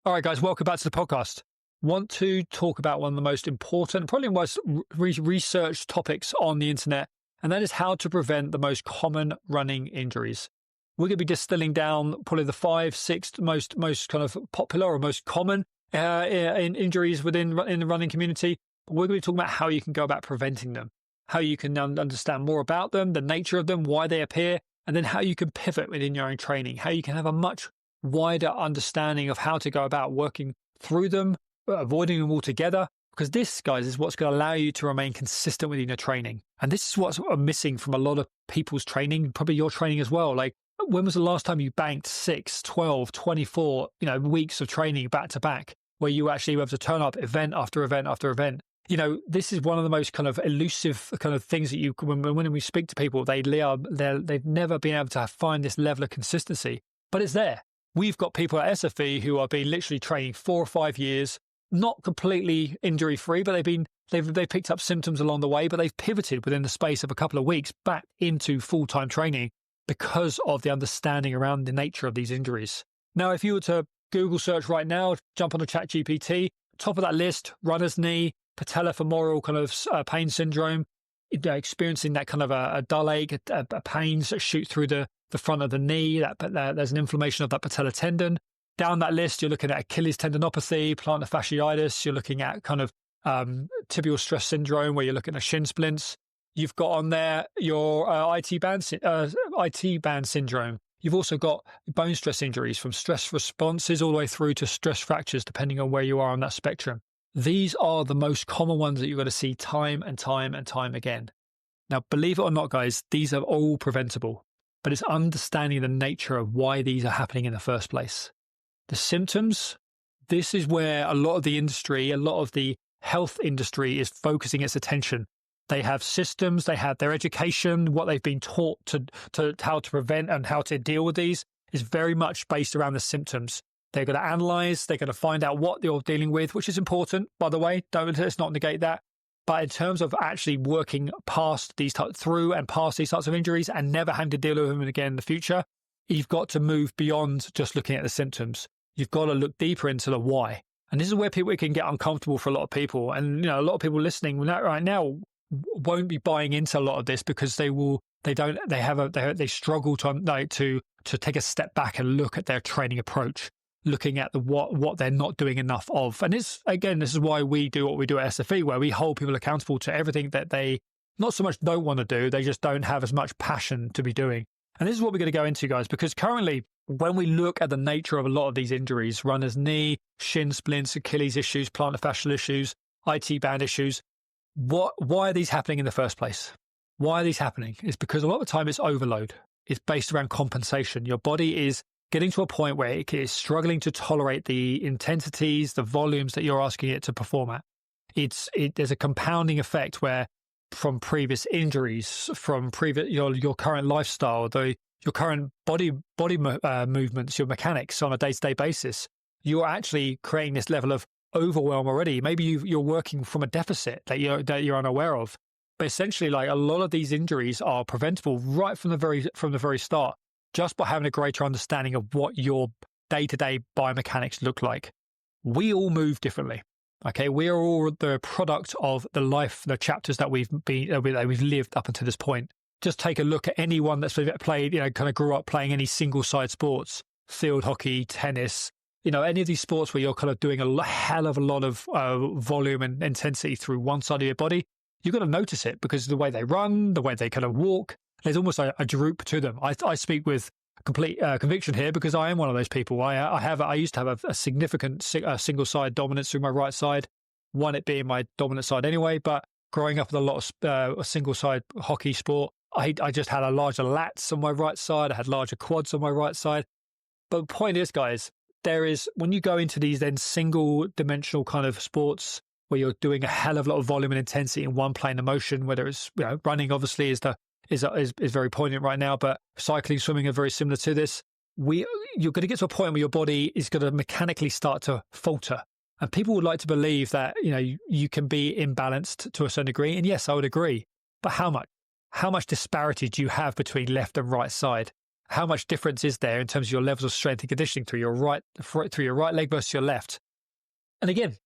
All right, guys, welcome back to the podcast. Want to talk about one of the most important, probably most researched topics on the internet, and that is how to prevent the most common running injuries. We're going to be distilling down probably the 5, 6 most kind of popular or most common in injuries in the running community. But we're going to be talking about how you can go about preventing them, how you can understand more about them, the nature of them, why they appear, and then how you can pivot within your own training, how you can have a much wider understanding of how to go about working through them, avoiding them altogether, because this, guys, is what's going to allow you to remain consistent within your training. And this is what's missing from a lot of people's training, probably your training as well. Like, when was the last time you banked 6, 12, 24, weeks of training back to back, where you actually were able to turn up event after event after event? This is one of the most kind of elusive kind of things that when we speak to people, they've never been able to find this level of consistency, but it's there. We've got people at SFE who have been literally training 4 or 5 years, not completely injury free, but they've picked up symptoms along the way, but they've pivoted within the space of a couple of weeks back into full-time training because of the understanding around the nature of these injuries. Now, if you were to Google search right now, jump on the ChatGPT, top of that list, runner's knee, patellofemoral kind of pain syndrome, experiencing that kind of a dull ache, a pains that shoot through the front of the knee, there's an inflammation of that patellar tendon. Down that list, you're looking at Achilles tendinopathy, plantar fasciitis, you're looking at kind of tibial stress syndrome, where you're looking at shin splints. You've got on there your IT band syndrome. You've also got bone stress injuries, from stress responses all the way through to stress fractures, depending on where you are on that spectrum. These are the most common ones that you're going to see time and time and time again. Now, believe it or not, guys, these are all preventable, but it's understanding the nature of why these are happening in the first place. The symptoms, this is where a lot of the industry, a lot of the health industry is focusing its attention. They have systems, they have their education, what they've been taught to how to prevent and how to deal with these is very much based around the symptoms. They're going to analyze, they're going to find out what you're dealing with, which is important, by the way. Let's not negate that. But in terms of actually working past these types of injuries and never having to deal with them again in the future, you've got to move beyond just looking at the symptoms. You've got to look deeper into the why. And this is where people can get uncomfortable for a lot of people. And a lot of people listening right now won't be buying into a lot of this because they struggle to take a step back and look at their training approach, looking at what they're not doing enough of. And this is why we do what we do at SFE, where we hold people accountable to everything that they not so much don't want to do, they just don't have as much passion to be doing. And this is what we're going to go into, guys, because currently, when we look at the nature of a lot of these injuries, runner's knee, shin splints, Achilles issues, plantar fascial issues, IT band issues, why are these happening in the first place? Why are these happening? It's because a lot of the time it's overload. It's based around compensation. Your body is getting to a point where it is struggling to tolerate the intensities, the volumes that you're asking it to perform at. There's a compounding effect where, from previous injuries, from your current lifestyle, your current body movements, your mechanics on a day-to-day basis, you're actually creating this level of overwhelm already. Maybe you're working from a deficit that you're unaware of. But essentially, like, a lot of these injuries are preventable right from the very start, just by having a greater understanding of what your day-to-day biomechanics look like. We all move differently. Okay, we are all the product of the chapters that we've lived up until this point. Just take a look at anyone that's played, kind of grew up playing any single-side sports, field hockey, tennis, any of these sports where you're kind of doing a hell of a lot of volume and intensity through one side of your body. You've got to notice it because the way they run, the way they kind of walk, there's almost a droop to them. I speak with complete conviction here because I am one of those people. I used to have a significant single side dominance through my right side, one it being my dominant side anyway. But growing up with a lot of a single side hockey sport, I just had a larger lats on my right side. I had larger quads on my right side. But the point is, guys, when you go into these then single dimensional kind of sports where you're doing a hell of a lot of volume and intensity in one plane of motion, whether it's running obviously is very poignant right now, but cycling, swimming are very similar to this. You're going to get to a point where your body is going to mechanically start to falter. And people would like to believe that, you can be imbalanced to a certain degree. And yes, I would agree. But how much? How much disparity do you have between left and right side? how much difference is there in terms of your levels of strength and conditioning through your right leg versus your left? And again,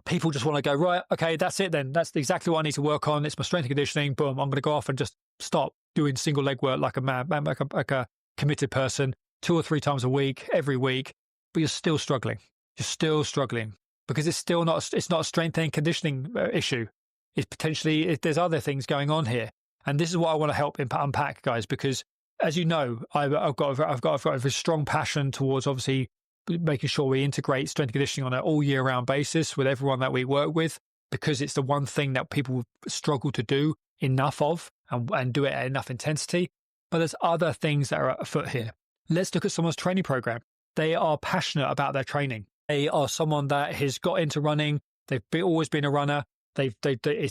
people just want to go, right, okay, that's it then. That's exactly what I need to work on. It's my strength and conditioning. Boom, I'm going to go off and just start doing single leg work like a man, like a committed person, 2 or 3 times a week, every week. But you're still struggling. You're still struggling because it's not a strength and conditioning issue. It's potentially, there's other things going on here. And this is what I want to help unpack, guys, because as you know, I've got a very strong passion towards obviously making sure we integrate strength and conditioning on an all year round basis with everyone that we work with, because it's the one thing that people struggle to do enough of and do it at enough intensity. But there's other things that are afoot here. Let's look at someone's training program. They are passionate about their training. They are someone that has got into running. They've always been a runner. It's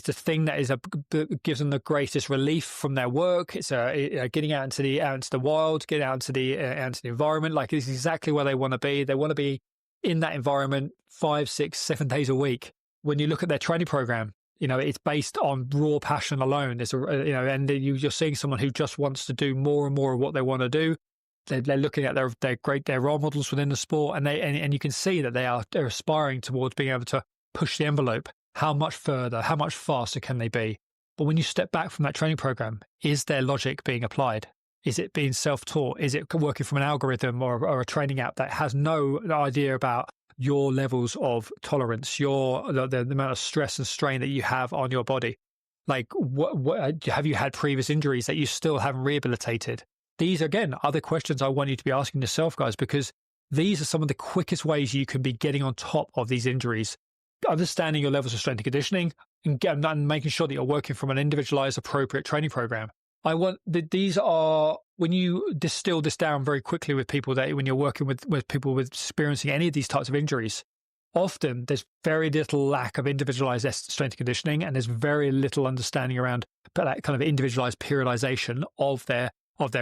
the thing that gives them the greatest relief from their work. It's getting out into the wild, getting out into the environment. Like, it's exactly where they want to be. They want to be in that environment 5, 6, 7 days a week. When you look at their training program, it's based on raw passion alone. And you're seeing someone who just wants to do more and more of what they want to do. They're looking at their role models within the sport, and you can see that they're aspiring towards being able to push the envelope. How much further, how much faster can they be? But when you step back from that training program, is their logic being applied? Is it being self-taught? Is it working from an algorithm or a training app that has no idea about your levels of tolerance, the amount of stress and strain that you have on your body? Like, what have you had previous injuries that you still haven't rehabilitated? These, again, are the questions I want you to be asking yourself, guys, because these are some of the quickest ways you can be getting on top of these injuries. Understanding your levels of strength and conditioning and making sure that you're working from an individualized, appropriate training program. These are, when you distill this down very quickly with people, that when you're working with people with experiencing any of these types of injuries, often there's very little lack of individualized strength and conditioning, and there's very little understanding around that kind of individualized periodization of their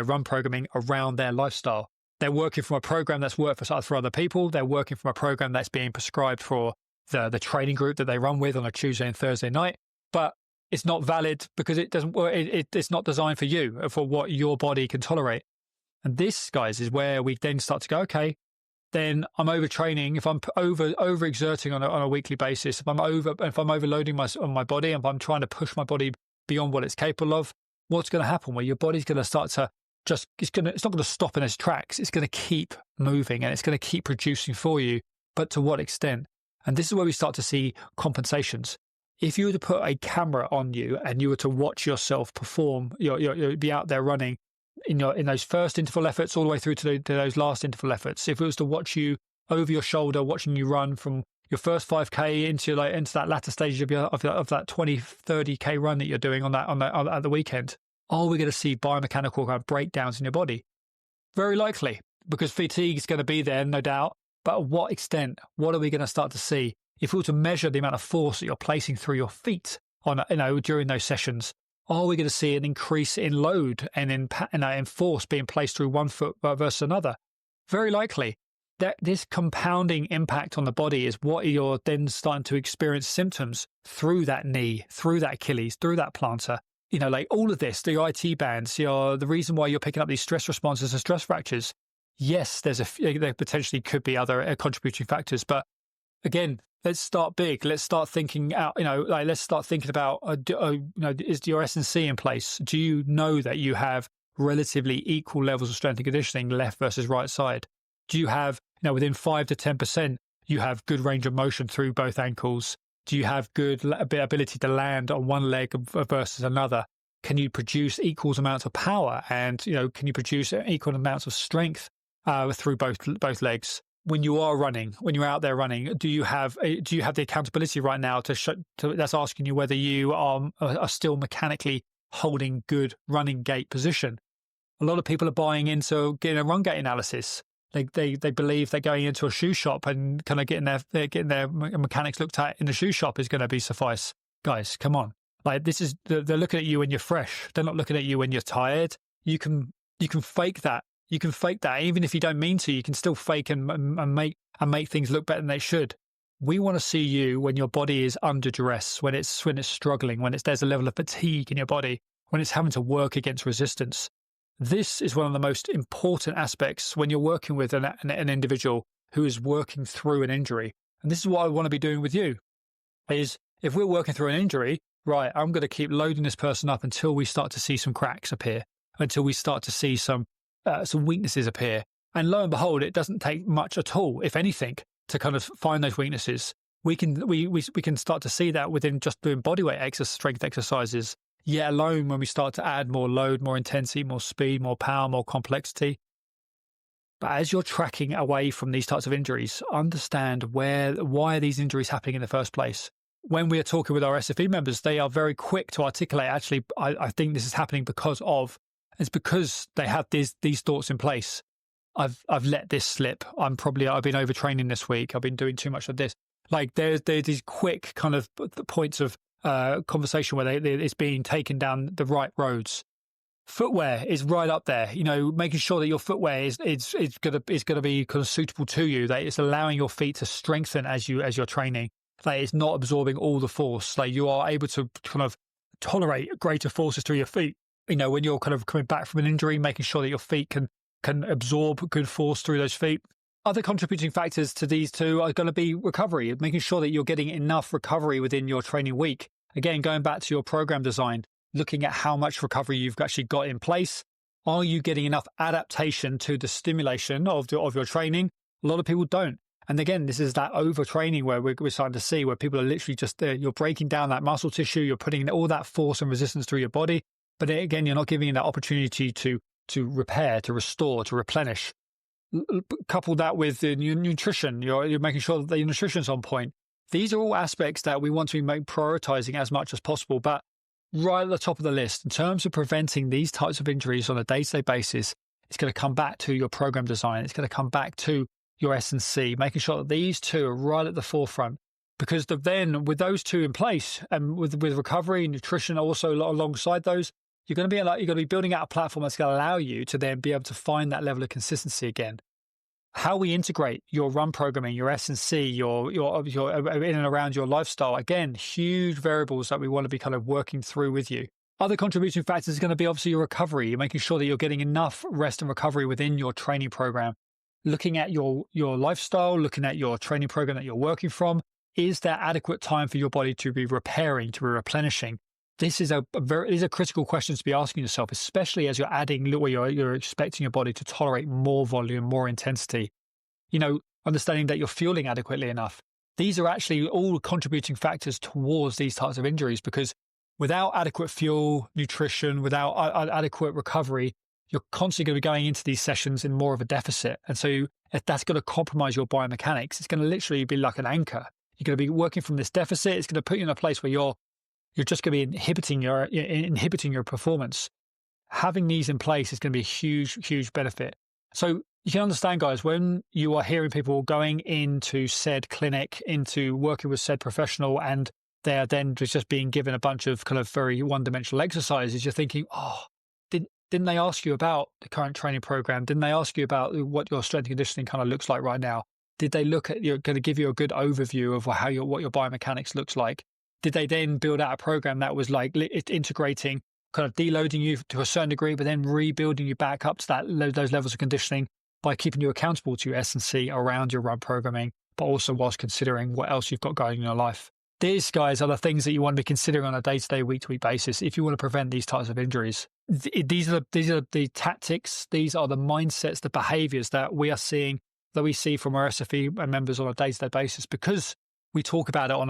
run programming around their lifestyle. They're working from a program that's worked for other people. They're working from a program that's being prescribed for the training group that they run with on a Tuesday and Thursday night, but it's not valid because it doesn't work. It's not designed for you, for what your body can tolerate. And this, guys, is where we then start to go, okay, then I'm overtraining. If I'm overexerting on a weekly basis, if I'm overloading my body, and if I'm trying to push my body beyond what it's capable of, what's going to happen? Well, your body's going to start to it's not going to stop in its tracks. It's going to keep moving, and it's going to keep producing for you. But to what extent? And this is where we start to see compensations. If you were to put a camera on you and you were to watch yourself perform, you'll be out there running in those first interval efforts all the way through to those last interval efforts. If it was to watch you over your shoulder, watching you run from your first 5K into that latter stage of that 20, 30K run that you're doing at the weekend, are we going to see biomechanical kind of breakdowns in your body? Very likely, because fatigue is going to be there, no doubt. But at what extent? What are we going to start to see? If we were to measure the amount of force that you're placing through your feet during those sessions, are we going to see an increase in load and in force being placed through one foot versus another? Very likely. That this compounding impact on the body is what you're then starting to experience symptoms through that knee, through that Achilles, through that plantar. Like all of this, the IT bands, the reason why you're picking up these stress responses and stress fractures. Yes, there potentially could be other contributing factors, but again, let's start big. Let's start thinking out. Let's start thinking about. Is your S&C in place? Do you know that you have relatively equal levels of strength and conditioning, left versus right side? Do you have, within 5 to 10%, you have good range of motion through both ankles? Do you have good ability to land on one leg versus another? Can you produce equal amounts of power, and can you produce equal amounts of strength through both legs? When you are running, when you're out there running, do you have the accountability right now that's asking you whether you are still mechanically holding good running gait position? A lot of people are buying into getting a run gait analysis. They believe that going into a shoe shop and kind of getting their mechanics looked at in the shoe shop is going to be suffice. Guys, come on! Like, they're looking at you when you're fresh. They're not looking at you when you're tired. You can fake that. You can fake that even if you don't mean to. You can still fake and make things look better than they should. We want to see you when your body is under duress, when it's struggling, when there's a level of fatigue in your body, when it's having to work against resistance. This is one of the most important aspects when you're working with an individual who is working through an injury. And this is what I want to be doing with you, is if we're working through an injury, right, I'm going to keep loading this person up until we start to see some cracks appear, until we start to see some weaknesses appear. And lo and behold, it doesn't take much at all, if anything, to kind of find those weaknesses. We can start to see that within just doing bodyweight strength exercises, yet alone when we start to add more load, more intensity, more speed, more power, more complexity. But as you're tracking away from these types of injuries, understand why are these injuries happening in the first place. When we are talking with our SFE members, they are very quick to articulate, actually, I think this is happening it's because they have these thoughts in place. I've let this slip. I've been overtraining this week. I've been doing too much of this. Like there's these quick kind of points of conversation where it's being taken down the right roads. Footwear is right up there. Making sure that your footwear is going to be kind of suitable to you. That it's allowing your feet to strengthen as you're training. Like it's not absorbing all the force. Like you are able to kind of tolerate greater forces through your feet. When you're kind of coming back from an injury, making sure that your feet can absorb good force through those feet. Other contributing factors to these two are going to be recovery, making sure that you're getting enough recovery within your training week. Again, going back to your program design, looking at how much recovery you've actually got in place. Are you getting enough adaptation to the stimulation of your training? A lot of people don't. And again, this is that overtraining where we're starting to see where people are literally just you're breaking down that muscle tissue, you're putting all that force and resistance through your body. But again, you're not giving that opportunity to repair, to restore, to replenish. Couple that with the nutrition. You're making sure that the nutrition's on point. These are all aspects that we want to be prioritizing as much as possible. But right at the top of the list, in terms of preventing these types of injuries on a day-to-day basis, it's going to come back to your program design. It's going to come back to your S&C, making sure that these two are right at the forefront. Because then with those two in place and with recovery, nutrition also alongside those, you're going to be building out a platform that's going to allow you to then be able to find that level of consistency again. How we integrate your run programming, your S&C, your in and around your lifestyle, again, huge variables that we want to be kind of working through with you. Other contributing factors are going to be obviously your recovery. You're making sure that you're getting enough rest and recovery within your training program. Looking at your lifestyle, looking at your training program that you're working from, is there adequate time for your body to be repairing, to be replenishing? These are critical questions to be asking yourself, especially as you're adding, where you're expecting your body to tolerate more volume, more intensity. Understanding that you're fueling adequately enough. These are actually all contributing factors towards these types of injuries, because without adequate fuel, nutrition, without adequate recovery, you're constantly going to be going into these sessions in more of a deficit. And so if that's going to compromise your biomechanics, it's going to literally be like an anchor. You're going to be working from this deficit. It's going to put you in a place where you're just going to be inhibiting your performance. Having these in place is going to be a huge, huge benefit. So you can understand, guys, when you are hearing people going into said clinic, into working with said professional, and they are then just being given a bunch of kind of very one-dimensional exercises, you're thinking, didn't they ask you about the current training program? Didn't they ask you about what your strength and conditioning kind of looks like right now? Did they look at going to give you a good overview of what your biomechanics looks like? Did they then build out a program that was like integrating, kind of deloading you to a certain degree, but then rebuilding you back up to those levels of conditioning by keeping you accountable to your S&C around your run programming, but also whilst considering what else you've got going in your life? These, guys, are the things that you want to be considering on a day-to-day, week-to-week basis if you want to prevent these types of injuries. These are the tactics, these are the mindsets, the behaviors that we see from our SFE members on a day-to-day basis, because we talk about it on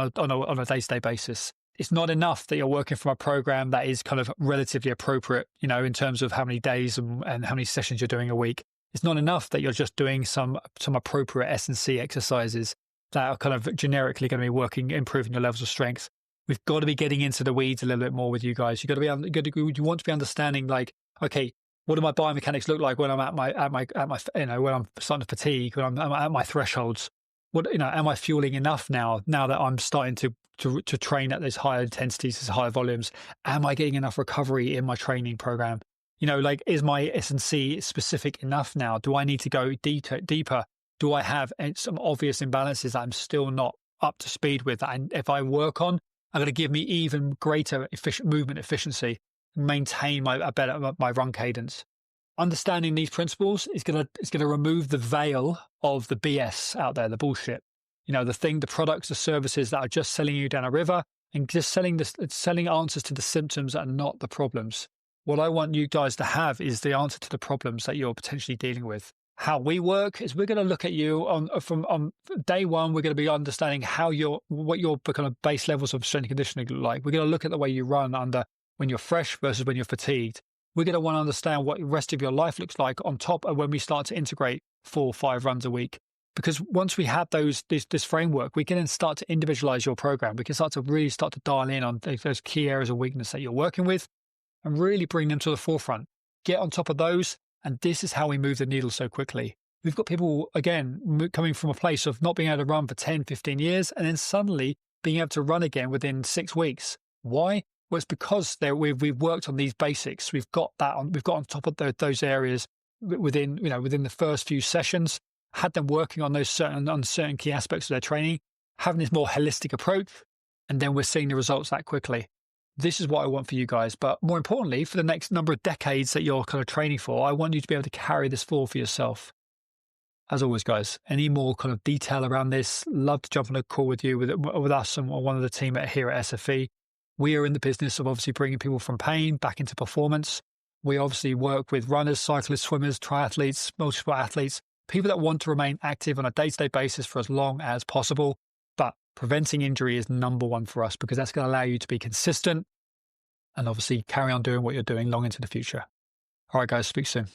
a day-to-day basis. It's not enough that you're working from a program that is kind of relatively appropriate, in terms of how many days and how many sessions you're doing a week. It's not enough that you're just doing some appropriate S&C exercises that are kind of generically going to be working, improving your levels of strength. We've got to be getting into the weeds a little bit more with you guys. You want to be understanding, like, okay, what do my biomechanics look like when I'm at my when I'm starting to fatigue, when I'm at my thresholds? Am I fueling enough now that I'm starting to train at these higher intensities, these higher volumes? Am I getting enough recovery in my training program? Is my S&C specific enough now? Do I need to go deeper? Do I have some obvious imbalances that I'm still not up to speed with? And if I work on, are going to give me even greater movement efficiency, maintain my run cadence. Understanding these principles is gonna remove the veil of the BS out there, the bullshit. The products, the services that are just selling you down a river and just selling answers to the symptoms and not the problems. What I want you guys to have is the answer to the problems that you're potentially dealing with. How we work is we're going to look at you on day one. We're going to be understanding what your kind of base levels of strength and conditioning look like. We're going to look at the way you run when you're fresh versus when you're fatigued. We're going to want to understand what the rest of your life looks like on top of when we start to integrate 4 or 5 runs a week. Because once we have this framework, we can then start to individualize your program. We can start to dial in on those key areas of weakness that you're working with and really bring them to the forefront. Get on top of those. And this is how we move the needle so quickly. We've got people, again, coming from a place of not being able to run for 10, 15 years, and then suddenly being able to run again within 6 weeks. Why? Well, it's because we've worked on these basics. We've got on top of those areas within the first few sessions, had them working on those certain key aspects of their training, having this more holistic approach, and then we're seeing the results that quickly. This is what I want for you guys. But more importantly, for the next number of decades that you're kind of training for, I want you to be able to carry this forward for yourself. As always, guys, any more kind of detail around this, love to jump on a call with you, with us and one of the team here at SFE. We are in the business of obviously bringing people from pain back into performance. We obviously work with runners, cyclists, swimmers, triathletes, multi-sport athletes, people that want to remain active on a day-to-day basis for as long as possible. But preventing injury is number one for us because that's going to allow you to be consistent and obviously carry on doing what you're doing long into the future. All right, guys, speak soon.